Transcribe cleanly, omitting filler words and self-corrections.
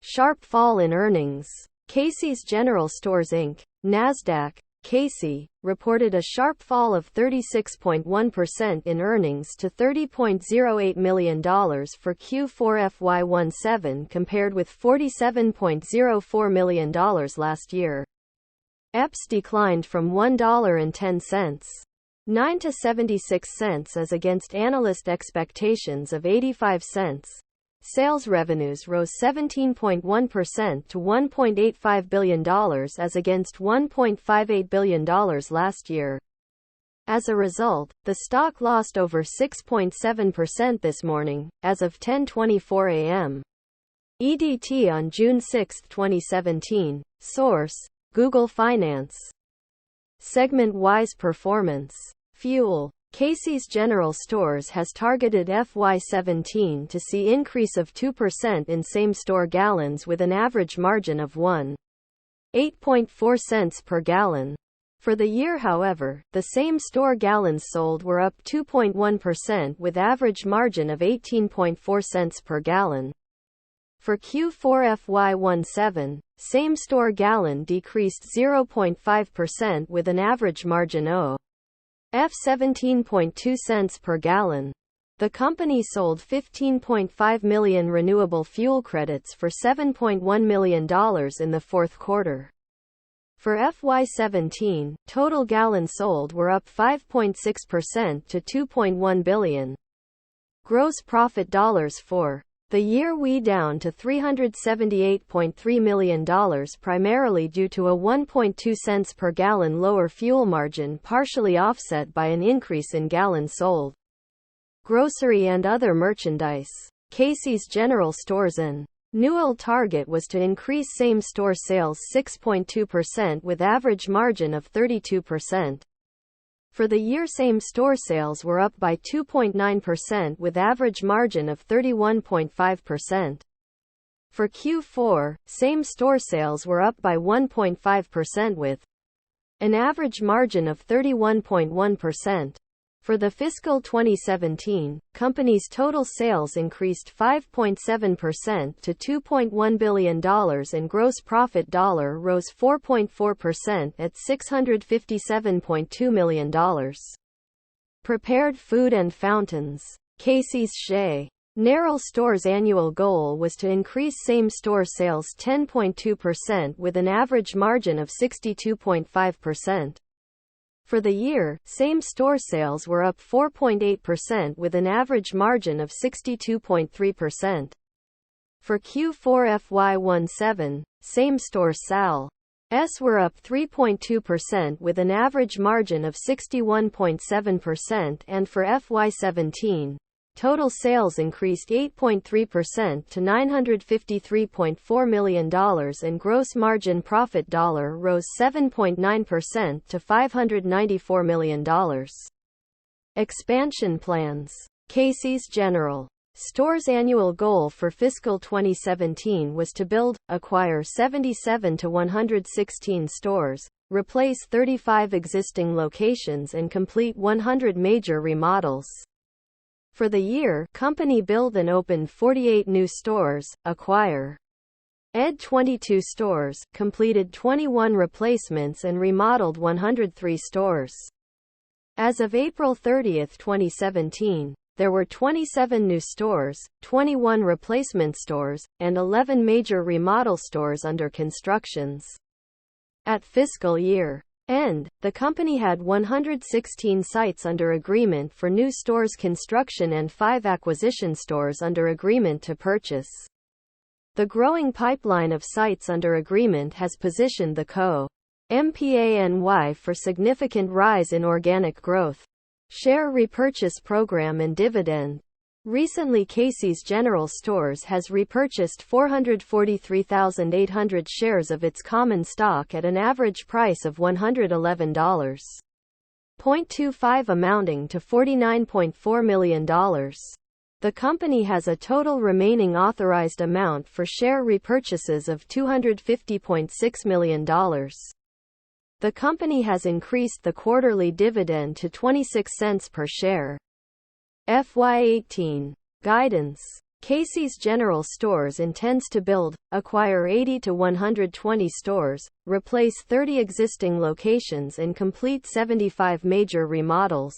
Sharp fall in earnings. Casey's General Stores Inc., Nasdaq, Casey, reported a sharp fall of 36.1% in earnings to $30.08 million for Q4 FY17 compared with $47.04 million last year. EPS declined from $1.10.9 to 76 cents as against analyst expectations of 85 cents. Sales revenues rose 17.1% to $1.85 billion as against $1.58 billion last year. As a result, the stock lost over 6.7% this morning, as of 10:24 a.m. EDT on June 6, 2017. Source: Google Finance. Segment-wise performance. Fuel. Casey's General Stores has targeted FY17 to see increase of 2% in same-store gallons with an average margin of 1.84 cents per gallon. For the year, however, the same-store gallons sold were up 2.1% with average margin of 18.4 cents per gallon. For Q4 FY17, same-store gallon decreased 0.5% with an average margin of 17.2 cents per gallon. The company sold 15.5 million renewable fuel credits for $7.1 million in the fourth quarter. For FY17, total gallons sold were up 5.6% to 2.1 billion. Gross profit dollars for the year down to $378.3 million primarily due to a 1.2 cents per gallon lower fuel margin partially offset by an increase in gallons sold. Grocery and other merchandise. Casey's General Stores annual target was to increase same-store sales 6.2% with average margin of 32%. For the year, same-store sales were up by 2.9% with average margin of 31.5%. For Q4, same-store sales were up by 1.5% with an average margin of 31.1%. For the fiscal 2017, company's total sales increased 5.7% to $2.1 billion and gross profit dollar rose 4.4% at $657.2 million. Prepared food and fountains. Casey's General Stores' annual goal was to increase same-store sales 10.2% with an average margin of 62.5%. For the year, same-store sales were up 4.8% with an average margin of 62.3%. For Q4 FY17, same-store sales were up 3.2% with an average margin of 61.7%, and for FY17, total sales increased 8.3% to $953.4 million and gross margin profit dollar rose 7.9% to $594 million. Expansion plans. Casey's General Stores' annual goal for fiscal 2017 was to acquire 77 to 116 stores, replace 35 existing locations and complete 100 major remodels. For the year, company built and opened 48 new stores, acquired 22 stores, completed 21 replacements and remodeled 103 stores. As of April 30, 2017, there were 27 new stores, 21 replacement stores, and 11 major remodel stores under constructions. At fiscal year end, the company had 116 sites under agreement for new stores construction and 5 acquisition stores under agreement to purchase. The growing pipeline of sites under agreement has positioned the Co.MPANY for significant rise in organic growth, share repurchase program and dividend. Recently, Casey's General Stores has repurchased 443,800 shares of its common stock at an average price of $111.25 amounting to $49.4 million. The company has a total remaining authorized amount for share repurchases of $250.6 million. The company has increased the quarterly dividend to 26 cents per share. FY18 guidance. Casey's General Stores intends to build, acquire 80 to 120 stores, replace 30 existing locations and complete 75 major remodels.